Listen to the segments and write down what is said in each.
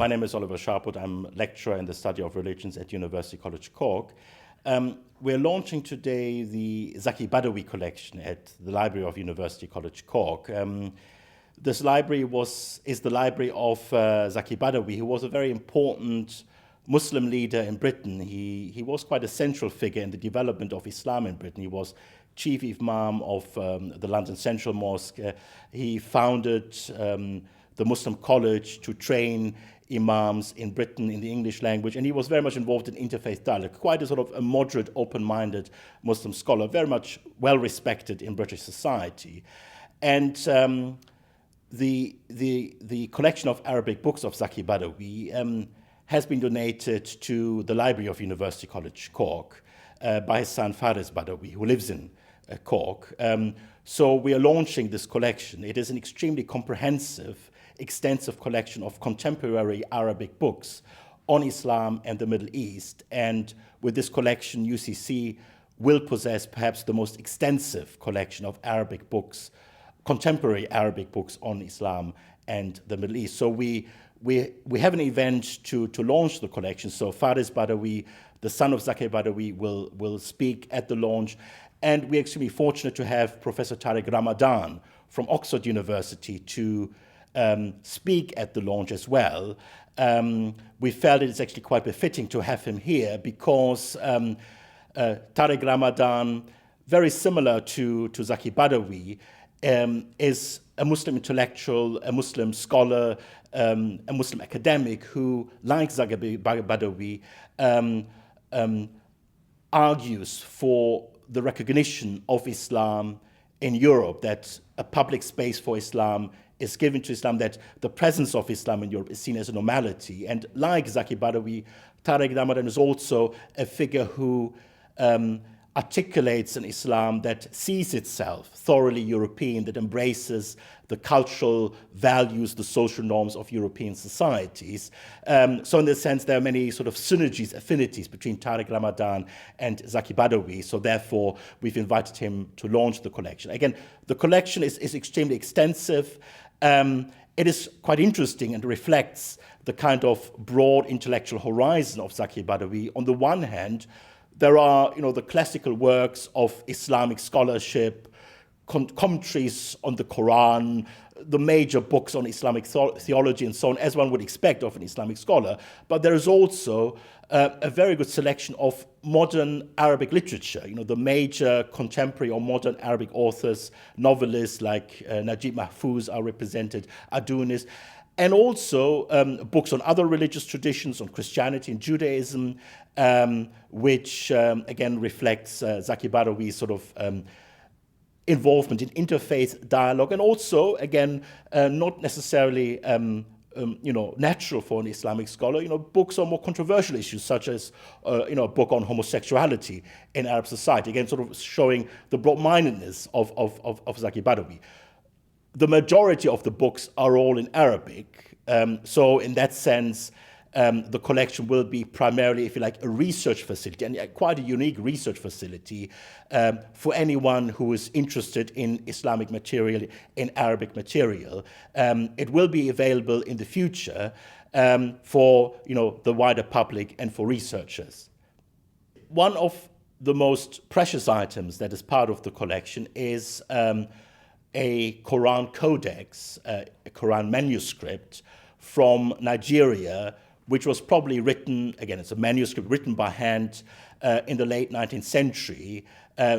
My name is Oliver Sharpwood. I'm lecturer in the study of religions at University College Cork. We're launching today the Zaki Badawi collection at the Library of University College Cork. This library is the library of Zaki Badawi, who was a very important Muslim leader in Britain. He was quite a central figure in the development of Islam in Britain. He was chief imam of the London Central Mosque. He founded the Muslim College to train imams in Britain in the English language, and he was very much involved in interfaith dialogue, quite a sort of a moderate, open-minded Muslim scholar, very much well-respected in British society. And the collection of Arabic books of Zaki Badawi has been donated to the Library of University College Cork by his son Faris Badawi, who lives in Cork. So we are launching this collection. It is an extremely comprehensive, extensive collection of contemporary Arabic books on Islam and the Middle East. And with this collection, UCC will possess perhaps the most extensive collection of Arabic books, contemporary Arabic books on Islam and the Middle East. So we have an event to launch the collection. So Faris Badawi, the son of Zaki Badawi, will speak at the launch. And we're extremely fortunate to have Professor Tariq Ramadan from Oxford University to speak at the launch as well. We felt it's actually quite befitting to have him here because Tariq Ramadan, very similar to Zaki Badawi, is a Muslim intellectual, a Muslim scholar, a Muslim academic who, like Zaki Badawi, argues for the recognition of Islam in Europe, that a public space for Islam is given to Islam, that the presence of Islam in Europe is seen as a normality. And like Zaki Badawi, Tariq Ramadan is also a figure who articulates an Islam that sees itself thoroughly European, that embraces the cultural values, the social norms of European societies. So in this sense, there are many sort of synergies, affinities between Tariq Ramadan and Zaki Badawi. So therefore, we've invited him to launch the collection. Again, the collection is extremely extensive. It is quite interesting and reflects the kind of broad intellectual horizon of Zaki Badawi. On the one hand, there are, the classical works of Islamic scholarship, commentaries on the Quran, the major books on Islamic theology and so on, as one would expect of an Islamic scholar. But there is also a very good selection of modern Arabic literature. The major contemporary or modern Arabic authors, novelists like Najib Mahfouz are represented, Adunis, and also books on other religious traditions, on Christianity and Judaism, which again reflects Zaki Badawi's sort of involvement in interfaith dialogue, and also, again, not necessarily natural for an Islamic scholar. Books on more controversial issues, such as a book on homosexuality in Arab society, again, sort of showing the broad-mindedness of Zaki Badawi. The majority of the books are all in Arabic, so in that sense, the collection will be primarily, if you like, a research facility, and quite a unique research facility for anyone who is interested in Islamic material, in Arabic material. It will be available in the future for the wider public and for researchers. One of the most precious items that is part of the collection is a Quran codex, a Quran manuscript from Nigeria, which was probably written, again, it's a manuscript written by hand in the late 19th century.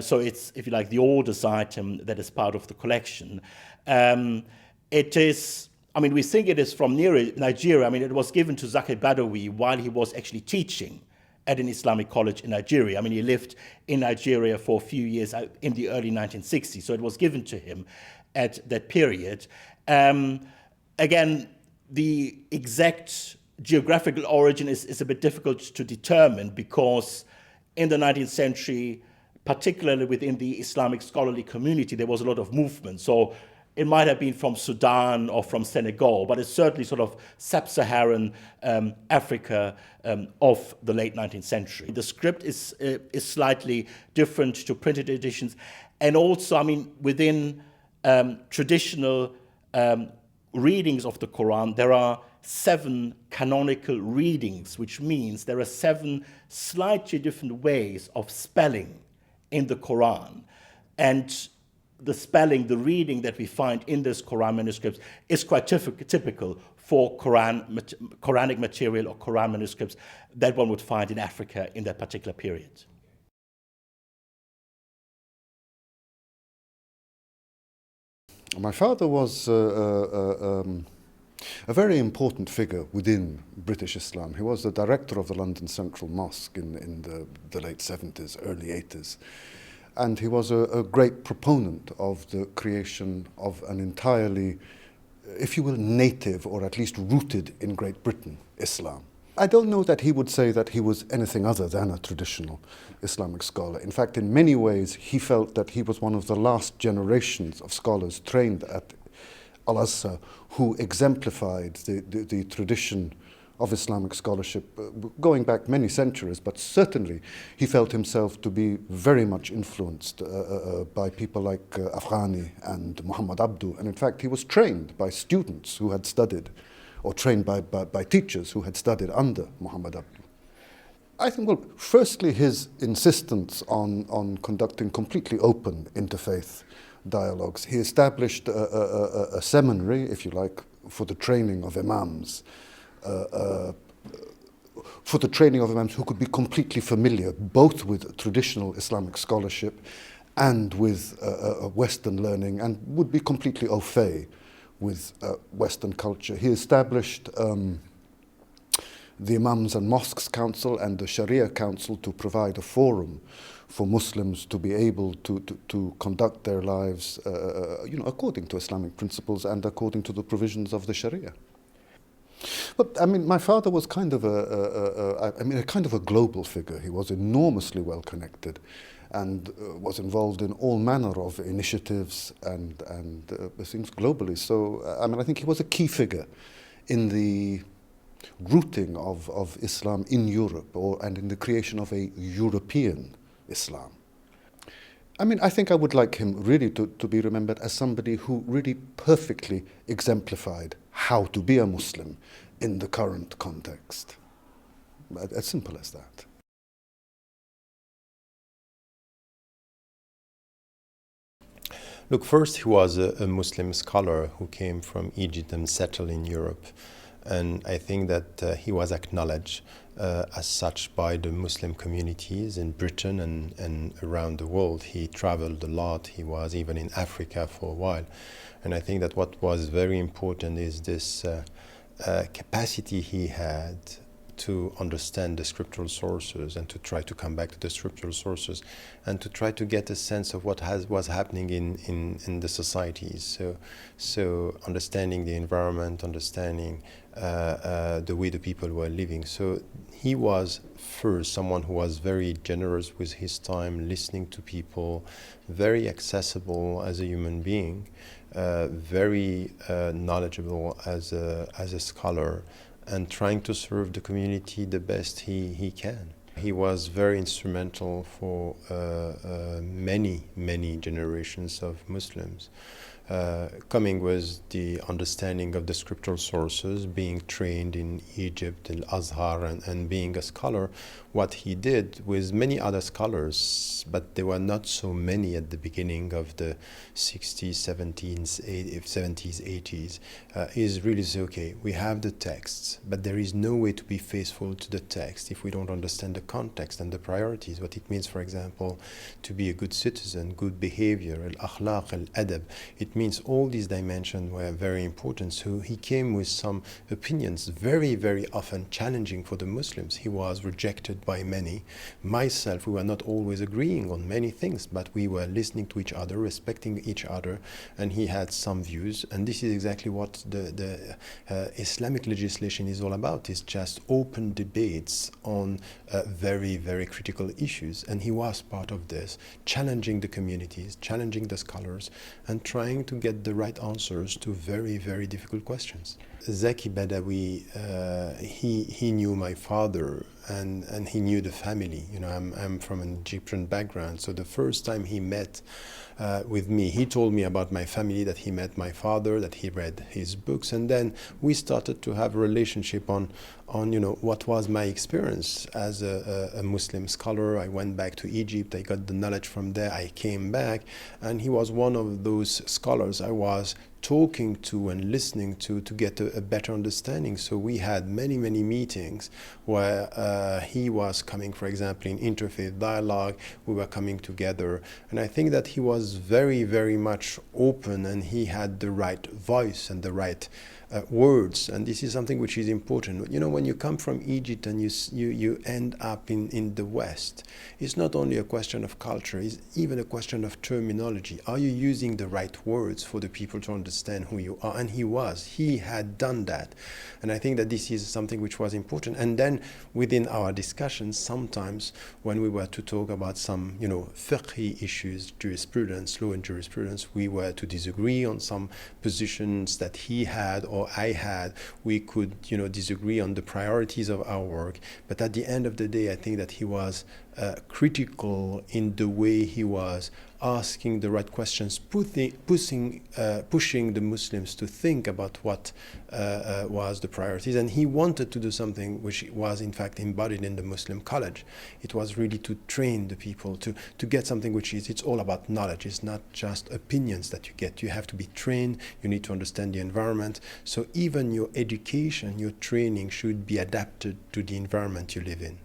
So it's, if you like, the oldest item that is part of the collection. It is, we think it is from Nigeria. It was given to Zaki Badawi while he was actually teaching at an Islamic college in Nigeria. He lived in Nigeria for a few years in the early 1960s, so it was given to him at that period. Again, the exact geographical origin is a bit difficult to determine because in the 19th century, particularly within the Islamic scholarly community, there was a lot of movement. So it might have been from Sudan or from Senegal, but it's certainly sort of sub-Saharan Africa of the late 19th century. The script is slightly different to printed editions. And also, within traditional readings of the Quran, there are 7 canonical readings, which means there are 7 slightly different ways of spelling in the Quran. And the spelling, the reading that we find in this Quran manuscripts is quite typical for Quranic material or Quran manuscripts that one would find in Africa in that particular period. My father was a very important figure within British Islam. He was the director of the London Central Mosque in the late 70s, early 80s. And he was a great proponent of the creation of an entirely, if you will, native or at least rooted in Great Britain Islam. I don't know that he would say that he was anything other than a traditional Islamic scholar. In fact, in many ways, he felt that he was one of the last generations of scholars trained at Al-Azhar who exemplified the tradition of Islamic scholarship going back many centuries, but certainly he felt himself to be very much influenced by people like Afghani and Muhammad Abdu. And in fact, he was trained by students who had studied, or trained by teachers who had studied under Muhammad Abdu. I think, well, firstly, his insistence on conducting completely open interfaith dialogues. He established a seminary, if you like, for the training of imams, who could be completely familiar both with traditional Islamic scholarship and with Western learning, and would be completely au fait with Western culture. He established the Imams and Mosques Council and the Sharia Council to provide a forum for Muslims to be able to conduct their lives according to Islamic principles and according to the provisions of the Sharia. But I mean, my father was kind of a global figure. He was enormously well connected, and was involved in all manner of initiatives and things globally. So I mean, I think he was a key figure in the rooting of Islam in Europe, and in the creation of a European Islam. I mean, I think I would like him really to be remembered as somebody who really perfectly exemplified how to be a Muslim in the current context. As simple as that. Look, first he was a Muslim scholar who came from Egypt and settled in Europe. And I think that he was acknowledged as such by the Muslim communities in Britain and around the world. He traveled a lot. He was even in Africa for a while. And I think that what was very important is this capacity he had to understand the scriptural sources and to try to come back to the scriptural sources and to try to get a sense of what was happening in the societies. So understanding the environment, understanding the way the people were living. So he was first someone who was very generous with his time, listening to people, very accessible as a human being, very knowledgeable as a scholar, and trying to serve the community the best he can. He was very instrumental for many generations of Muslims. Coming with the understanding of the scriptural sources, being trained in Egypt, Al-Azhar, and being a scholar, what he did with many other scholars, but there were not so many at the beginning of the 60s, 70s, 80s, is really say, okay, we have the texts, but there is no way to be faithful to the text if we don't understand the context and the priorities, what it means, for example, to be a good citizen, good behavior, al-akhlaq, al-adab. It means all these dimensions were very important. So he came with some opinions, very often challenging for the Muslims. He was rejected by many. Myself, we were not always agreeing on many things, but we were listening to each other, respecting each other, and he had some views. And this is exactly what the Islamic legislation is all about. It's just open debates on very critical issues. And he was part of this, challenging the communities, challenging the scholars, and trying to get the right answers to very difficult questions. Zaki Badawi, he knew my father and he knew the family. You know, I'm from an Egyptian background, so the first time he met with me, he told me about my family, that he met my father, that he read his books, and then we started to have a relationship on you know, what was my experience as a Muslim scholar. I went back to Egypt, I got the knowledge from there, I came back, and he was one of those scholars I was talking to and listening to get a better understanding. So we had many meetings where he was coming, for example, in interfaith dialogue, we were coming together, and I think that he was very much open, and he had the right voice and the right words, and this is something which is important. You know, when you come from Egypt and you end up in the West, it's not only a question of culture, it's even a question of terminology. Are you using the right words for the people to understand who you are? And he had done that, and I think that this is something which was important. And then within our discussions, sometimes when we were to talk about some, you know, fiqhi issues, jurisprudence, law and jurisprudence, we were to disagree on some positions that he had or I had. We could, you know, disagree on the priorities of our work, but at the end of the day, I think that he was critical in the way he was asking the right questions, pushing the Muslims to think about what was the priorities. And he wanted to do something which was in fact embodied in the Muslim College. It was really to train the people to get something which is, it's all about knowledge. It's not just opinions that you get. You have to be trained, you need to understand the environment. So even your education, your training should be adapted to the environment you live in.